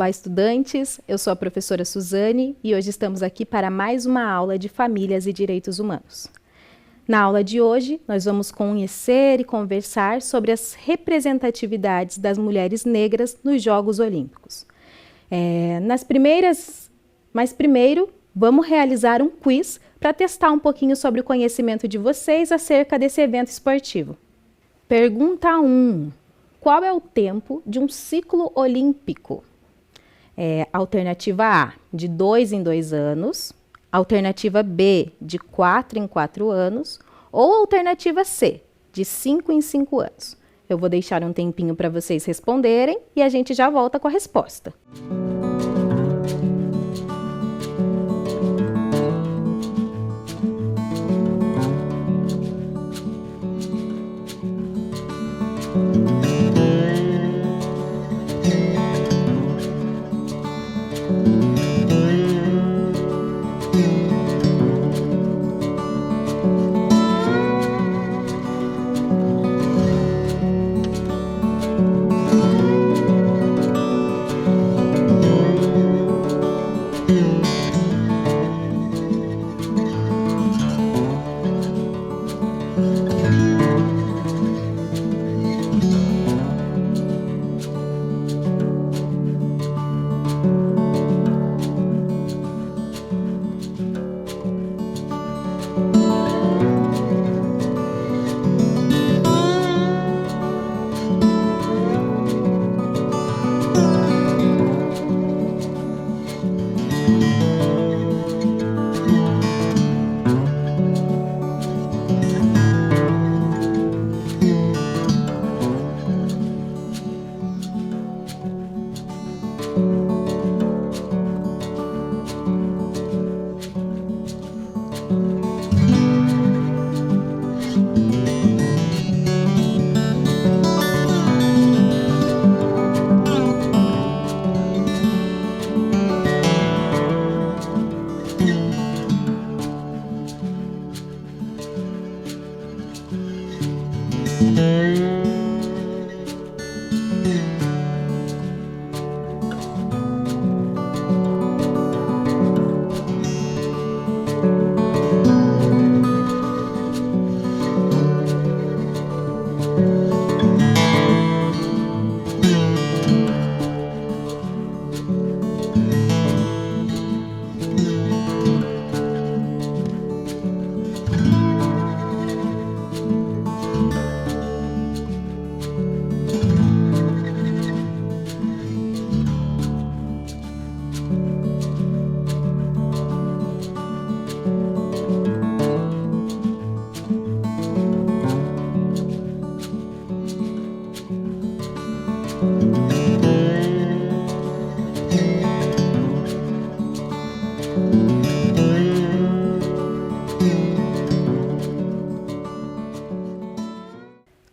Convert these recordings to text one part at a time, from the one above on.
Olá, estudantes! Eu sou a professora Suzane e hoje estamos aqui para mais uma aula de Famílias e Direitos Humanos. Na aula de hoje, nós vamos conhecer e conversar sobre as representatividades das mulheres negras nos Jogos Olímpicos. Mas primeiro, vamos realizar um quiz para testar um pouquinho sobre o conhecimento de vocês acerca desse evento esportivo. Pergunta 1. Qual é o tempo de um ciclo olímpico? Alternativa A, de 2 em 2 anos. Alternativa B, de 4 em 4 anos. Ou alternativa C, de 5 em 5 anos. Eu vou deixar um tempinho para vocês responderem e a gente já volta com a resposta.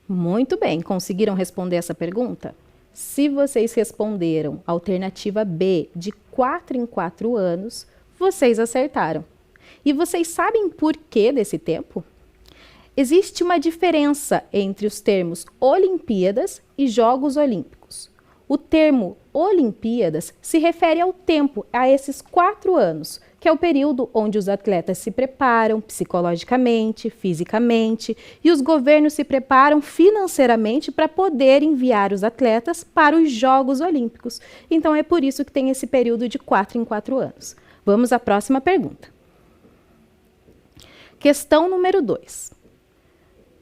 Muito bem, conseguiram responder essa pergunta? Se vocês responderam a alternativa B, de 4 em 4 anos, vocês acertaram. E vocês sabem por que desse tempo? Existe uma diferença entre os termos Olimpíadas e Jogos Olímpicos. O termo Olimpíadas se refere ao tempo, a esses 4 anos, que é o período onde os atletas se preparam psicologicamente, fisicamente, e os governos se preparam financeiramente para poder enviar os atletas para os Jogos Olímpicos. Então é por isso que tem esse período de 4 em 4 anos. Vamos à próxima pergunta. Questão número 2.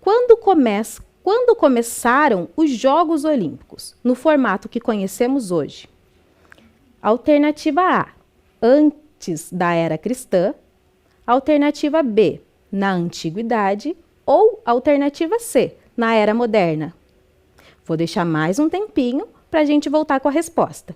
Quando começaram os Jogos Olímpicos, no formato que conhecemos hoje? Alternativa A, antes da era cristã. Alternativa B, na antiguidade. Ou alternativa C, na era moderna. Vou deixar mais um tempinho para a gente voltar com a resposta.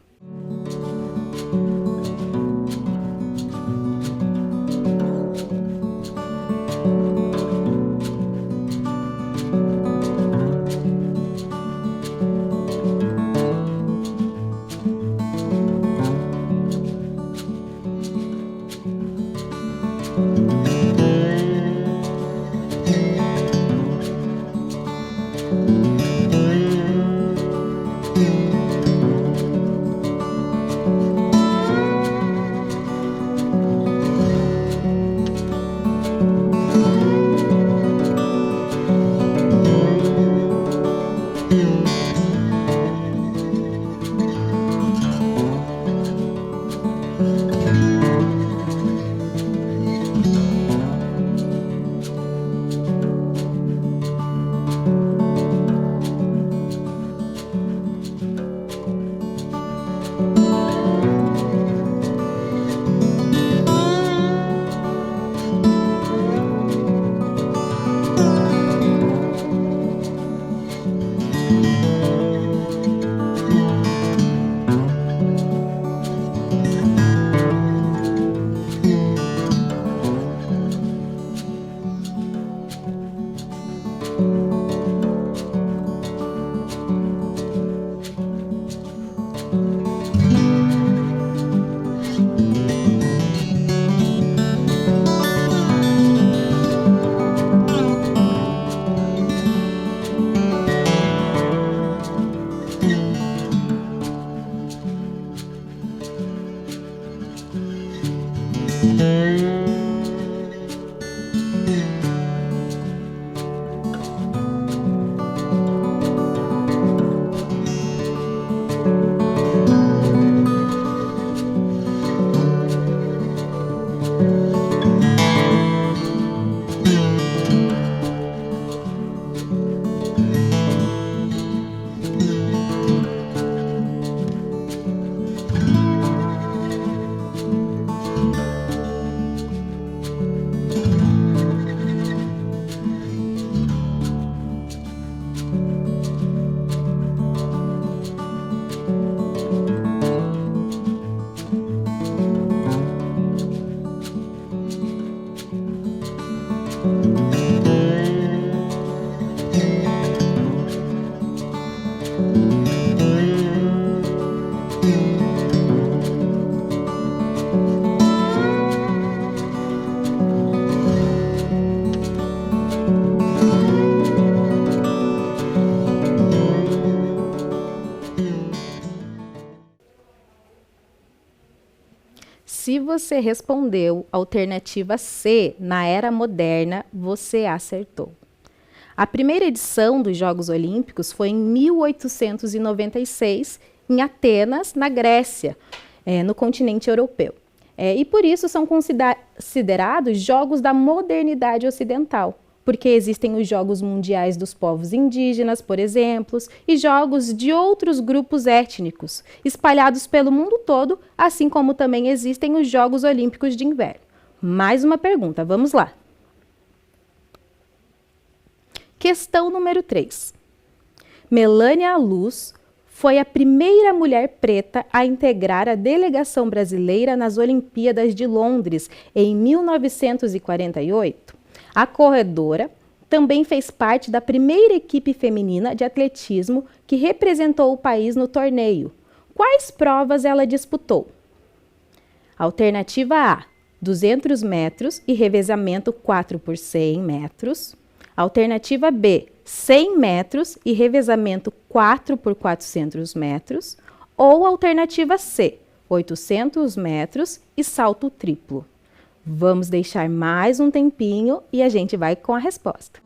Se você respondeu alternativa C, na era moderna, você acertou. A primeira edição dos Jogos Olímpicos foi em 1896, em Atenas, na Grécia, no continente europeu. E por isso são considerados Jogos da modernidade ocidental, porque existem os Jogos Mundiais dos Povos Indígenas, por exemplo, e jogos de outros grupos étnicos, espalhados pelo mundo todo, assim como também existem os Jogos Olímpicos de Inverno. Mais uma pergunta, vamos lá. Questão número 3. Melânia Luz foi a primeira mulher preta a integrar a delegação brasileira nas Olimpíadas de Londres em 1948. A corredora também fez parte da primeira equipe feminina de atletismo que representou o país no torneio. Quais provas ela disputou? Alternativa A, 200 metros e revezamento 4 por 100 metros. Alternativa B, 100 metros e revezamento 4 por 400 metros. Ou alternativa C, 800 metros e salto triplo. Vamos deixar mais um tempinho e a gente vai com a resposta.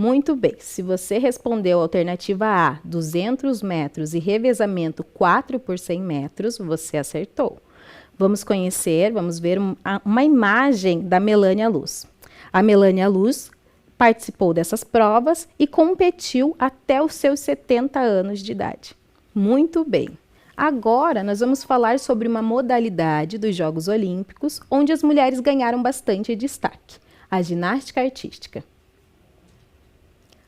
Muito bem, se você respondeu a alternativa A, 200 metros e revezamento 4 por 100 metros, você acertou. Vamos ver uma imagem da Melânia Luz. A Melânia Luz participou dessas provas e competiu até os seus 70 anos de idade. Muito bem. Agora nós vamos falar sobre uma modalidade dos Jogos Olímpicos onde as mulheres ganharam bastante destaque, a ginástica artística.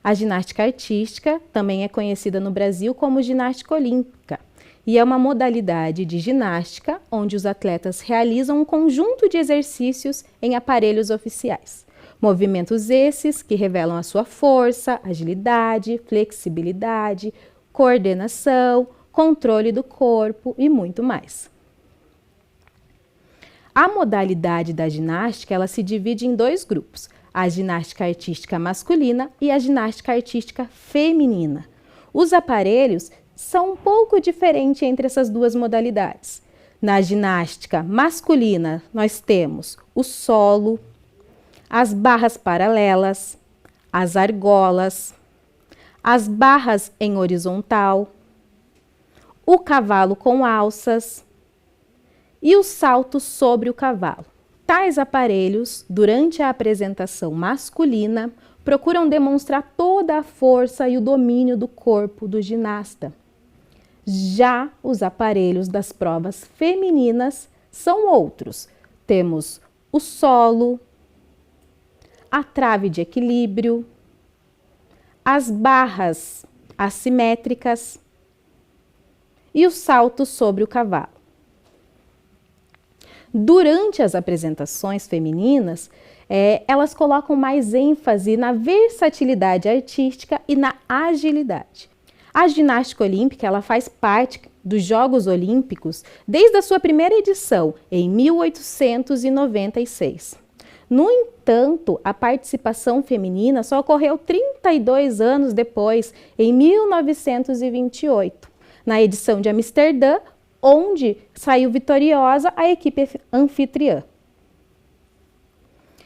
A ginástica artística também é conhecida no Brasil como ginástica olímpica e é uma modalidade de ginástica onde os atletas realizam um conjunto de exercícios em aparelhos oficiais. Movimentos esses que revelam a sua força, agilidade, flexibilidade, coordenação, controle do corpo e muito mais. A modalidade da ginástica, ela se divide em dois grupos, a ginástica artística masculina e a ginástica artística feminina. Os aparelhos são um pouco diferentes entre essas duas modalidades. Na ginástica masculina, nós temos o solo, as barras paralelas, as argolas, as barras em horizontal, o cavalo com alças e o salto sobre o cavalo. Tais aparelhos, durante a apresentação masculina, procuram demonstrar toda a força e o domínio do corpo do ginasta. Já os aparelhos das provas femininas são outros. Temos o solo, a trave de equilíbrio, as barras assimétricas e o salto sobre o cavalo. Durante as apresentações femininas, elas colocam mais ênfase na versatilidade artística e na agilidade. A ginástica olímpica ela faz parte dos Jogos Olímpicos desde a sua primeira edição, em 1896. No entanto, a participação feminina só ocorreu 32 anos depois, em 1928, na edição de Amsterdã, onde saiu vitoriosa a equipe anfitriã.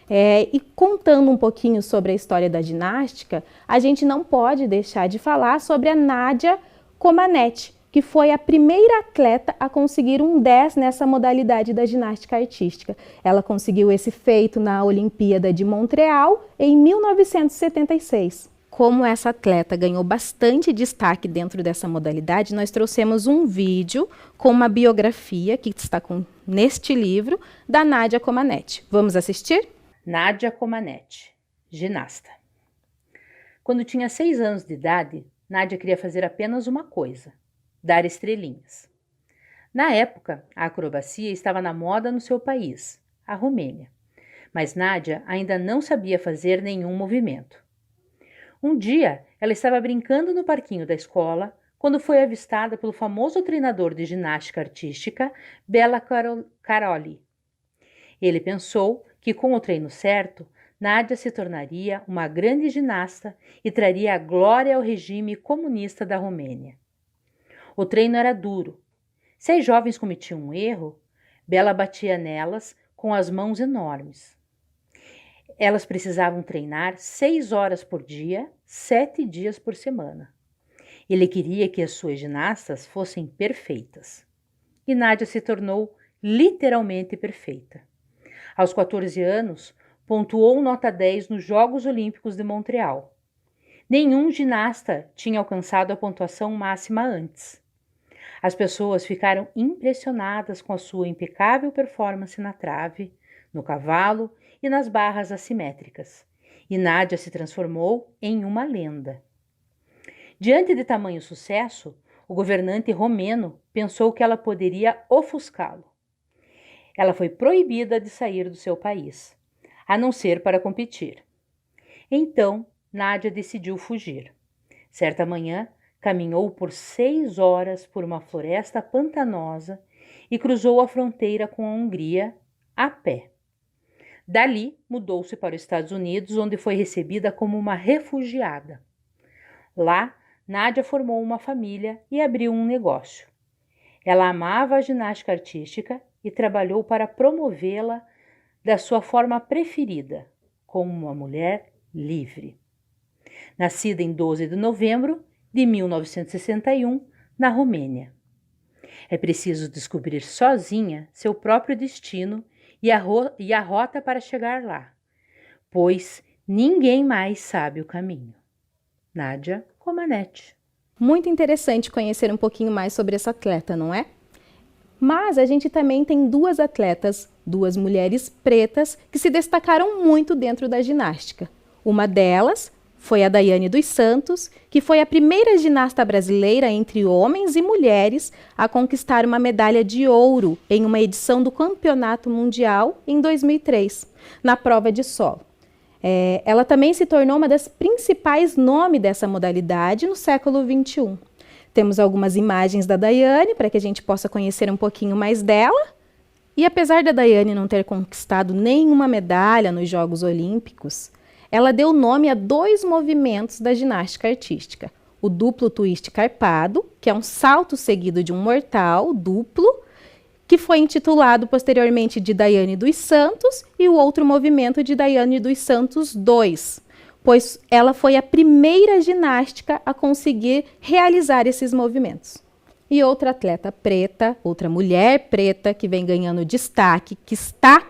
E contando um pouquinho sobre a história da ginástica, a gente não pode deixar de falar sobre a Nadia Comaneci, que foi a primeira atleta a conseguir um 10 nessa modalidade da ginástica artística. Ela conseguiu esse feito na Olimpíada de Montreal em 1976. Como essa atleta ganhou bastante destaque dentro dessa modalidade, nós trouxemos um vídeo com uma biografia que está neste livro da Nadia Comaneci. Vamos assistir? Nadia Comaneci, ginasta. Quando tinha 6 anos de idade, Nadia queria fazer apenas uma coisa: dar estrelinhas. Na época, a acrobacia estava na moda no seu país, a Romênia, mas Nadia ainda não sabia fazer nenhum movimento. Um dia, ela estava brincando no parquinho da escola quando foi avistada pelo famoso treinador de ginástica artística, Bela Caroli. Ele pensou que, com o treino certo, Nadia se tornaria uma grande ginasta e traria a glória ao regime comunista da Romênia. O treino era duro. Se as jovens cometiam um erro, Bela batia nelas com as mãos enormes. Elas precisavam treinar 6 horas por dia, 7 dias por semana. Ele queria que as suas ginastas fossem perfeitas. E Nadia se tornou literalmente perfeita. Aos 14 anos, pontuou nota 10 nos Jogos Olímpicos de Montreal. Nenhum ginasta tinha alcançado a pontuação máxima antes. As pessoas ficaram impressionadas com a sua impecável performance na trave, no cavalo e nas barras assimétricas, e Nadia se transformou em uma lenda. Diante de tamanho sucesso, o governante romeno pensou que ela poderia ofuscá-lo. Ela foi proibida de sair do seu país, a não ser para competir. Então, Nadia decidiu fugir. Certa manhã, caminhou por 6 horas por uma floresta pantanosa e cruzou a fronteira com a Hungria a pé. Dali, mudou-se para os Estados Unidos, onde foi recebida como uma refugiada. Lá, Nadia formou uma família e abriu um negócio. Ela amava a ginástica artística e trabalhou para promovê-la da sua forma preferida, como uma mulher livre. nascida em 12 de novembro de 1961, na Romênia. É preciso descobrir sozinha seu próprio destino e a rota para chegar lá, pois ninguém mais sabe o caminho. Nádia Comaneci. Muito interessante conhecer um pouquinho mais sobre essa atleta, não é? Mas a gente também tem duas atletas, duas mulheres pretas, que se destacaram muito dentro da ginástica. Uma delas foi a Daiane dos Santos, que foi a primeira ginasta brasileira entre homens e mulheres a conquistar uma medalha de ouro em uma edição do Campeonato Mundial em 2003, na prova de solo. Ela também se tornou uma das principais nomes dessa modalidade no século XXI. Temos algumas imagens da Daiane para que a gente possa conhecer um pouquinho mais dela. E apesar da Daiane não ter conquistado nenhuma medalha nos Jogos Olímpicos, ela deu nome a dois movimentos da ginástica artística. O duplo twist carpado, que é um salto seguido de um mortal duplo, que foi intitulado posteriormente de Daiane dos Santos, e o outro movimento de Daiane dos Santos II, pois ela foi a primeira ginástica a conseguir realizar esses movimentos. E outra atleta preta, outra mulher preta que vem ganhando destaque, que está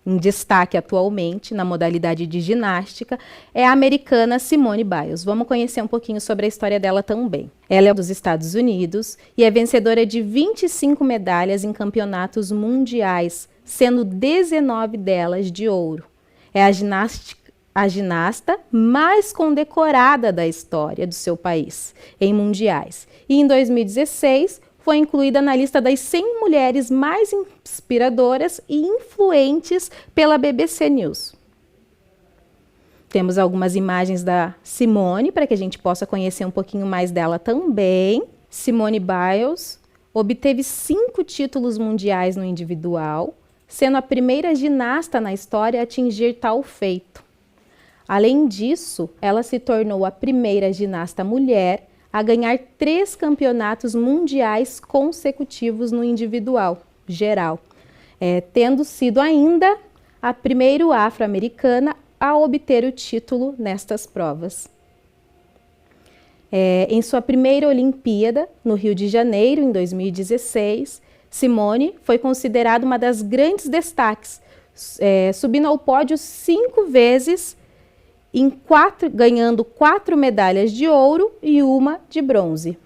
em destaque atualmente na modalidade de ginástica, é a americana Simone Biles. Vamos conhecer um pouquinho sobre a história dela também. Ela é dos Estados Unidos e é vencedora de 25 medalhas em campeonatos mundiais, sendo 19 delas de ouro. É a ginasta mais condecorada da história do seu país em mundiais. E em 2016 foi incluída na lista das 100 mulheres mais inspiradoras e influentes pela BBC News. Temos algumas imagens da Simone para que a gente possa conhecer um pouquinho mais dela também. Simone Biles obteve 5 títulos mundiais no individual, sendo a primeira ginasta na história a atingir tal feito. Além disso, ela se tornou a primeira ginasta mulher a ganhar 3 campeonatos mundiais consecutivos no individual geral, tendo sido ainda a primeira afro-americana a obter o título nestas provas. Em sua primeira Olimpíada, no Rio de Janeiro, em 2016, Simone foi considerada uma das grandes destaques, subindo ao pódio 5 vezes, ganhando 4 medalhas de ouro e 1 de bronze.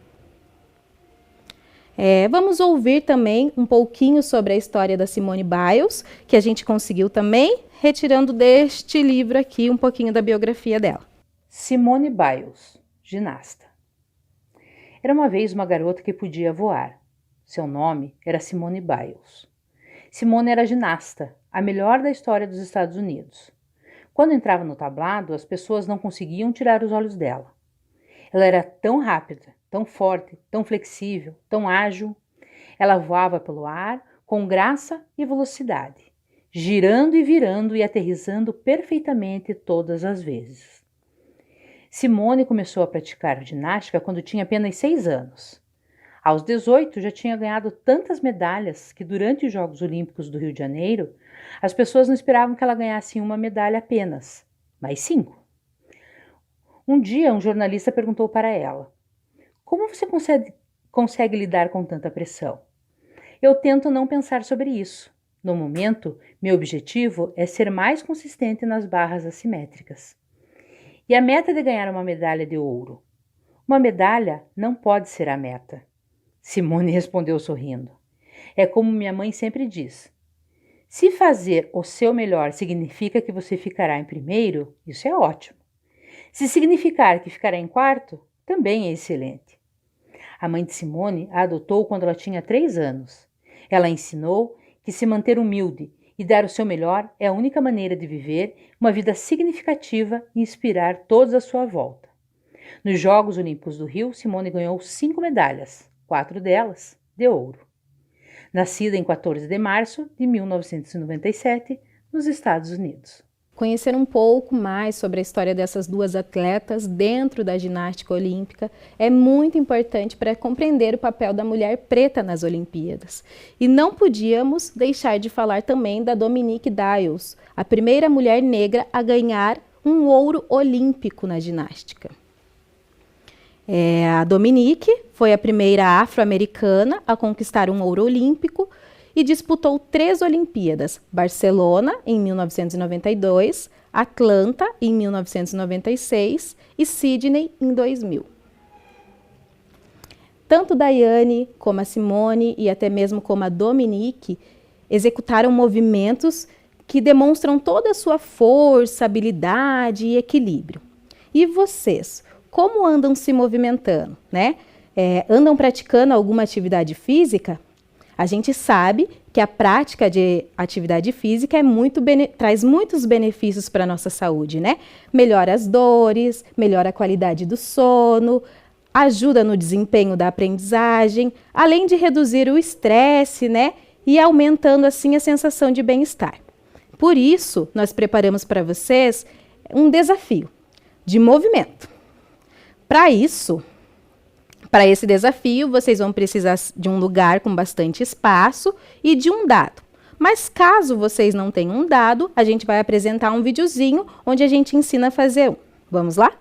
Vamos ouvir também um pouquinho sobre a história da Simone Biles, que a gente conseguiu também, retirando deste livro aqui um pouquinho da biografia dela. Simone Biles, ginasta. Era uma vez uma garota que podia voar. Seu nome era Simone Biles. Simone era ginasta, a melhor da história dos Estados Unidos. Quando entrava no tablado, as pessoas não conseguiam tirar os olhos dela. Ela era tão rápida, tão forte, tão flexível, tão ágil. Ela voava pelo ar com graça e velocidade, girando e virando e aterrissando perfeitamente todas as vezes. Simone começou a praticar ginástica quando tinha apenas 6 anos. Aos 18, já tinha ganhado tantas medalhas que durante os Jogos Olímpicos do Rio de Janeiro, as pessoas não esperavam que ela ganhasse uma medalha apenas, mas 5. Um dia, um jornalista perguntou para ela: "Como você consegue lidar com tanta pressão?" "Eu tento não pensar sobre isso. No momento, meu objetivo é ser mais consistente nas barras assimétricas." "E a meta de ganhar uma medalha de ouro?" "Uma medalha não pode ser a meta." Simone respondeu sorrindo. "É como minha mãe sempre diz. Se fazer o seu melhor significa que você ficará em primeiro, isso é ótimo. Se significar que ficará em quarto, também é excelente." A mãe de Simone a adotou quando ela tinha 3 anos. Ela ensinou que se manter humilde e dar o seu melhor é a única maneira de viver uma vida significativa e inspirar todos à sua volta. Nos Jogos Olímpicos do Rio, Simone ganhou 5 medalhas, 4 delas de ouro. Nascida em 14 de março de 1997, nos Estados Unidos. Conhecer um pouco mais sobre a história dessas duas atletas dentro da ginástica olímpica é muito importante para compreender o papel da mulher preta nas Olimpíadas. E não podíamos deixar de falar também da Dominique Dawes, a primeira mulher negra a ganhar um ouro olímpico na ginástica. A Dominique foi a primeira afro-americana a conquistar um ouro olímpico e disputou 3 Olimpíadas: Barcelona, em 1992, Atlanta, em 1996 e Sydney, em 2000. Tanto Daiane, como a Simone e até mesmo como a Dominique executaram movimentos que demonstram toda a sua força, habilidade e equilíbrio. E vocês, como andam se movimentando, né? Andam praticando alguma atividade física? A gente sabe que a prática de atividade física traz muitos benefícios para a nossa saúde, né? Melhora as dores, melhora a qualidade do sono, ajuda no desempenho da aprendizagem, além de reduzir o estresse, né? E aumentando assim a sensação de bem-estar. Por isso, nós preparamos para vocês um desafio de movimento. Para esse desafio, vocês vão precisar de um lugar com bastante espaço e de um dado. Mas caso vocês não tenham um dado, a gente vai apresentar um videozinho onde a gente ensina a fazer um. Vamos lá?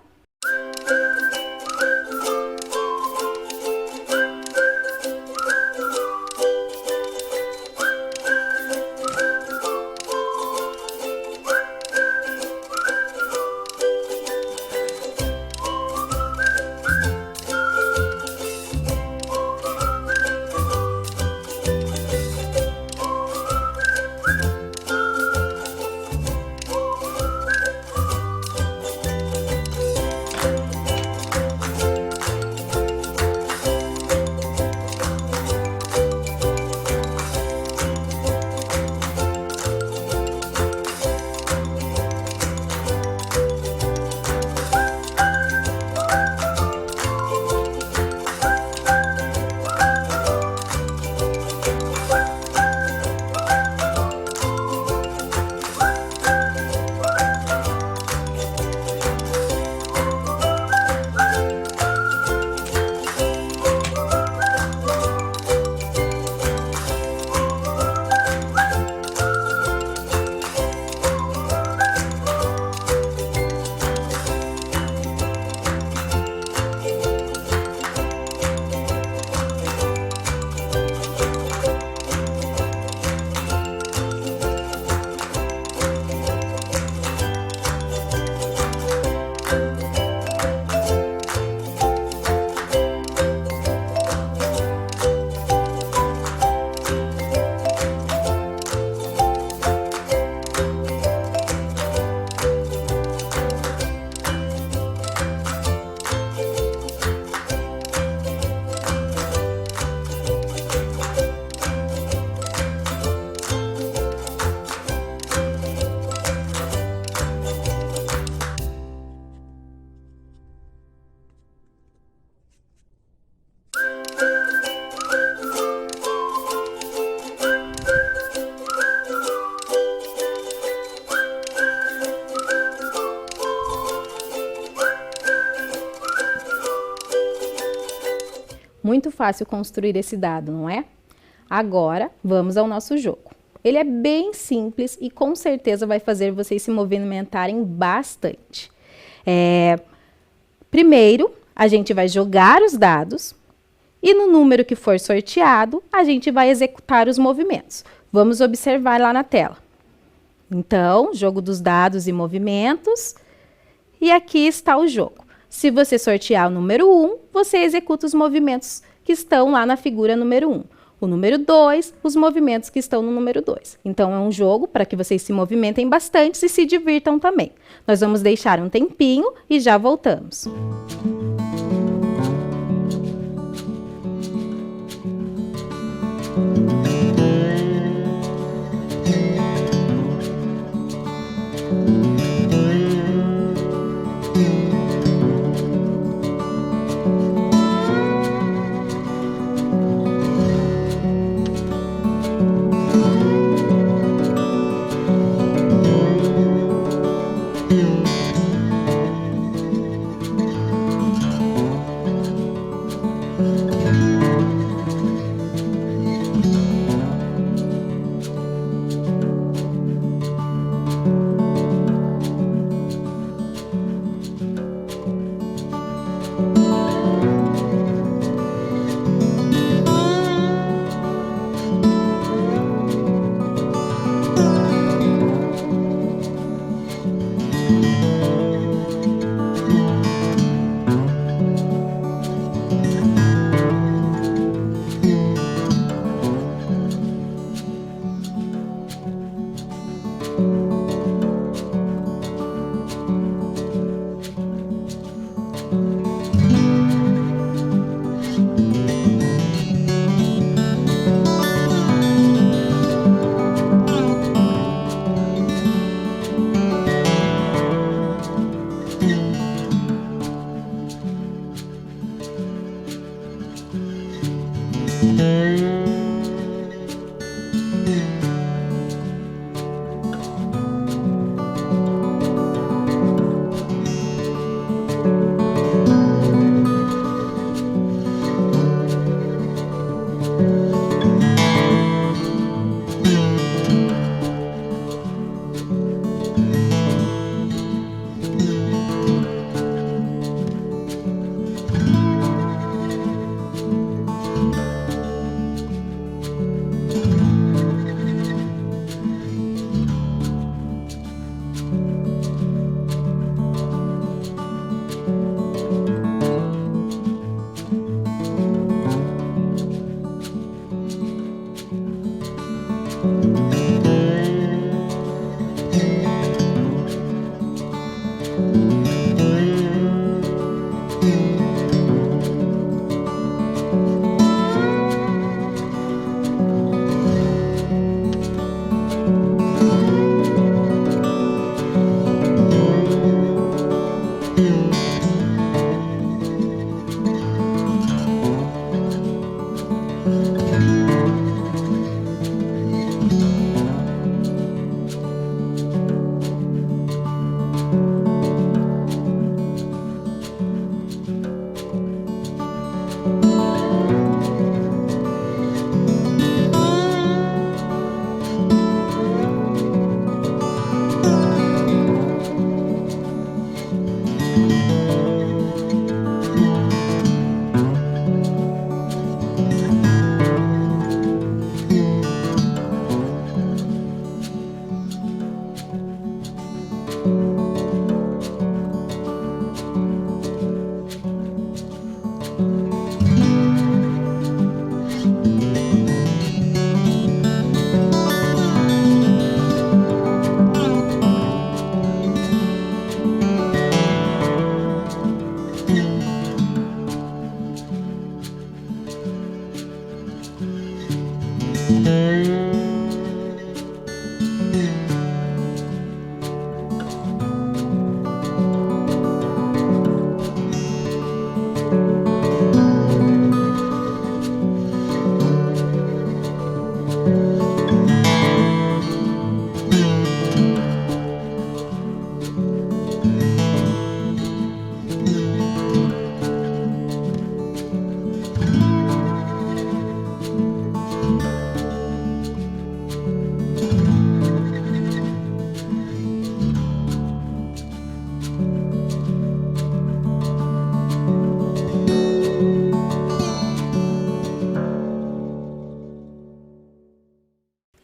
Muito fácil construir esse dado, não é? Agora, vamos ao nosso jogo. Ele é bem simples e com certeza vai fazer vocês se movimentarem bastante. Primeiro, a gente vai jogar os dados e no número que for sorteado, a gente vai executar os movimentos. Vamos observar lá na tela. Então, jogo dos dados e movimentos. E aqui está o jogo. Se você sortear o número 1, você executa os movimentos que estão lá na figura número 1. O número 2, os movimentos que estão no número 2. Então, é um jogo para que vocês se movimentem bastante e se divirtam também. Nós vamos deixar um tempinho e já voltamos.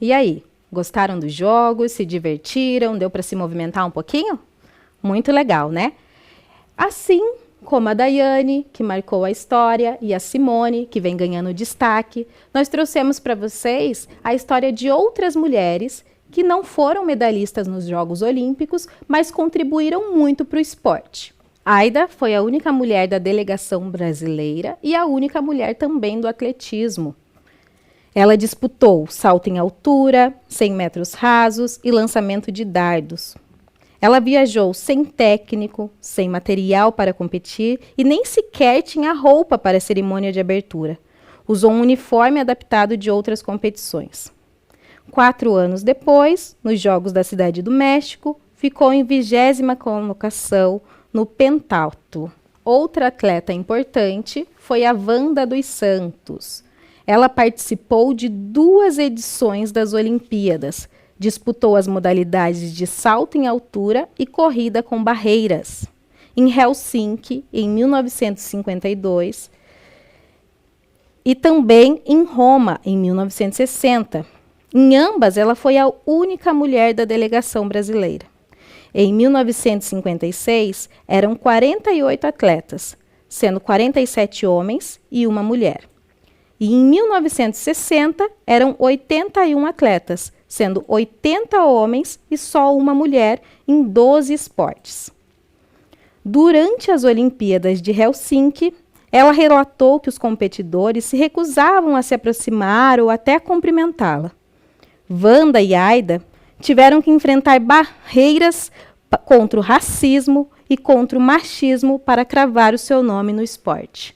E aí, gostaram dos jogos? Se divertiram? Deu para se movimentar um pouquinho? Muito legal, né? Assim como a Daiane, que marcou a história, e a Simone, que vem ganhando destaque, nós trouxemos para vocês a história de outras mulheres que não foram medalhistas nos Jogos Olímpicos, mas contribuíram muito para o esporte. Aida foi a única mulher da delegação brasileira e a única mulher também do atletismo. Ela disputou salto em altura, 100 metros rasos e lançamento de dardos. Ela viajou sem técnico, sem material para competir e nem sequer tinha roupa para a cerimônia de abertura. Usou um uniforme adaptado de outras competições. 4 anos depois, nos Jogos da Cidade do México, ficou em 20ª colocação no pentatlo. Outra atleta importante foi a Wanda dos Santos. Ela participou de 2 edições das Olimpíadas. Disputou as modalidades de salto em altura e corrida com barreiras. Em Helsinki, em 1952, e também em Roma, em 1960. Em ambas, ela foi a única mulher da delegação brasileira. Em 1956, eram 48 atletas, sendo 47 homens e uma mulher. E em 1960, eram 81 atletas, sendo 80 homens e só uma mulher em 12 esportes. Durante as Olimpíadas de Helsinki, ela relatou que os competidores se recusavam a se aproximar ou até a cumprimentá-la. Wanda e Aida tiveram que enfrentar barreiras contra o racismo e contra o machismo para cravar o seu nome no esporte.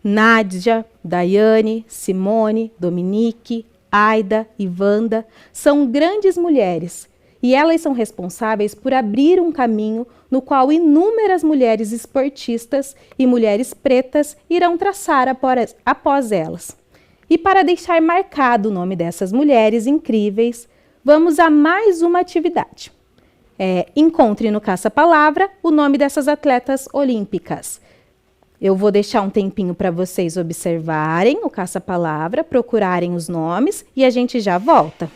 Nádia, Daiane, Simone, Dominique, Aida e Wanda são grandes mulheres e elas são responsáveis por abrir um caminho no qual inúmeras mulheres esportistas e mulheres pretas irão traçar após elas. E para deixar marcado o nome dessas mulheres incríveis, vamos a mais uma atividade. Encontre no caça-palavra o nome dessas atletas olímpicas. Eu vou deixar um tempinho para vocês observarem o caça-palavra, procurarem os nomes e a gente já volta.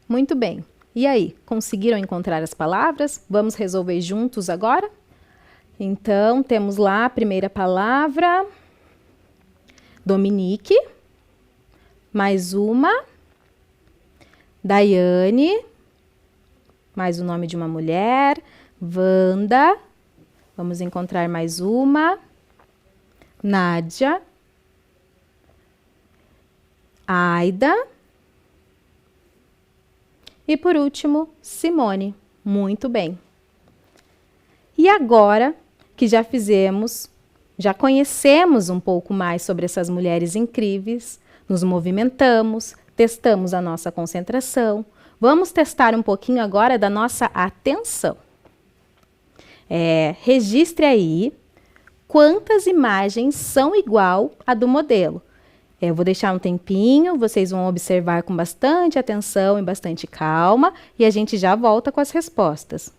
Muito bem. E aí, conseguiram encontrar as palavras? Vamos resolver juntos agora? Então, temos lá a primeira palavra, Dominique, mais uma, Daiane, mais o nome de uma mulher, Wanda, vamos encontrar mais uma, Nádia, Aida, e por último, Simone. Muito bem. E agora que já conhecemos um pouco mais sobre essas mulheres incríveis, nos movimentamos, testamos a nossa concentração, vamos testar um pouquinho agora da nossa atenção. Registre aí quantas imagens são igual à do modelo. Eu vou deixar um tempinho, vocês vão observar com bastante atenção e bastante calma, e a gente já volta com as respostas.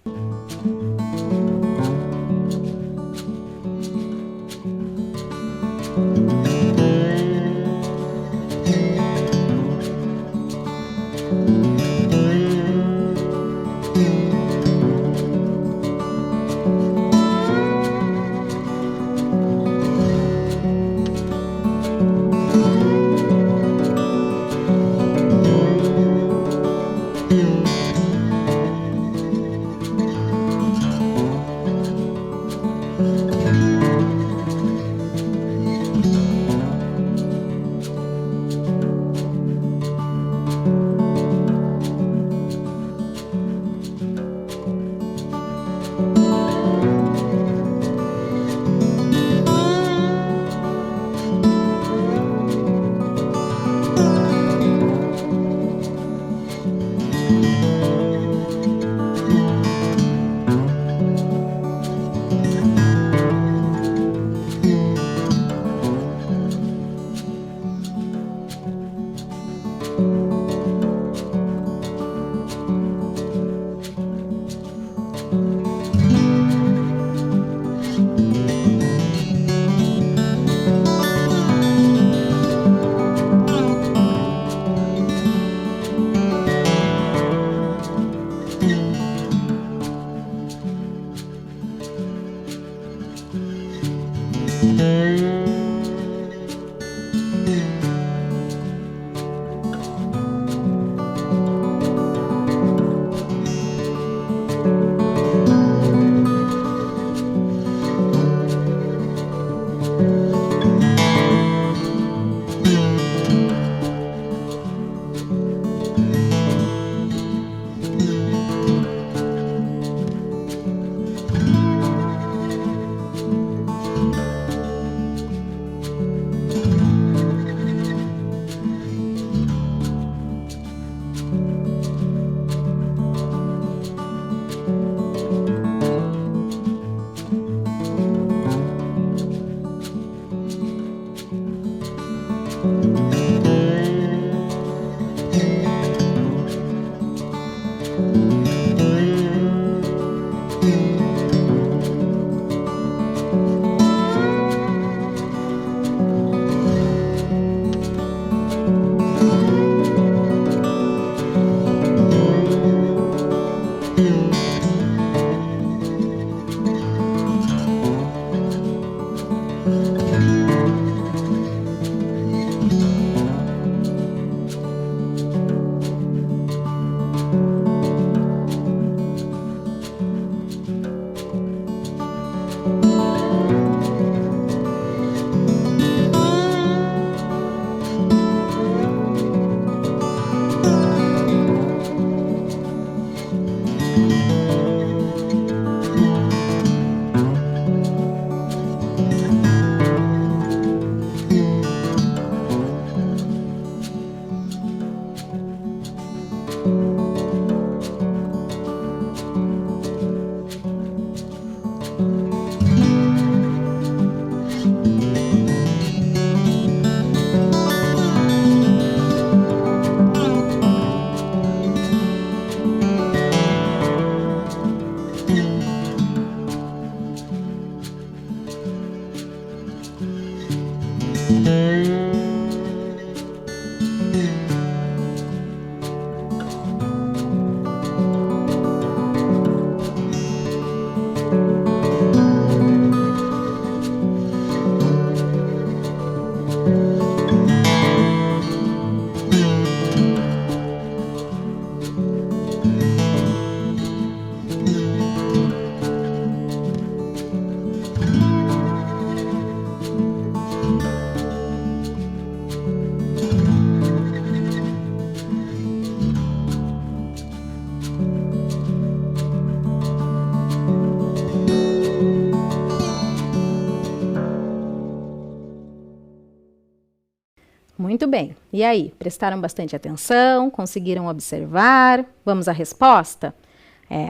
Muito bem. E aí, prestaram bastante atenção? Conseguiram observar? Vamos à resposta?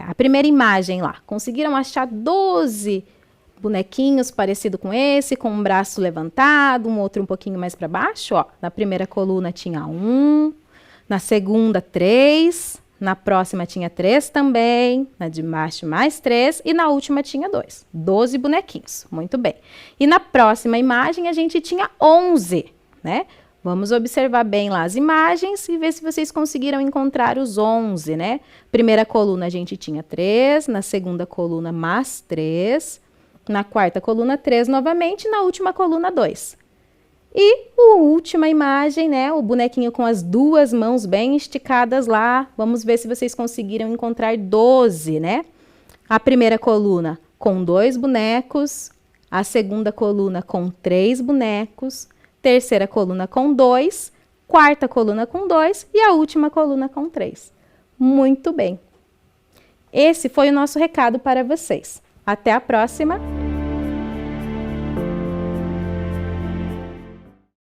A primeira imagem lá. Conseguiram achar 12 bonequinhos parecido com esse, com um braço levantado, um outro um pouquinho mais para baixo? Ó, na primeira coluna tinha 1, na segunda 3, na próxima tinha 3 também, na de baixo mais 3 e na última tinha 2. 12 bonequinhos. Muito bem. E na próxima imagem a gente tinha 11, né? Vamos observar bem lá as imagens e ver se vocês conseguiram encontrar os 11, né? Primeira coluna a gente tinha 3, na segunda coluna mais 3, na quarta coluna 3 novamente, na última coluna 2. E a última imagem, né? O bonequinho com as duas mãos bem esticadas lá. Vamos ver se vocês conseguiram encontrar 12, né? A primeira coluna com 2 bonecos, a segunda coluna com 3 bonecos, terceira coluna com 2, quarta coluna com 2 e a última coluna com 3. Muito bem. Esse foi o nosso recado para vocês. Até a próxima!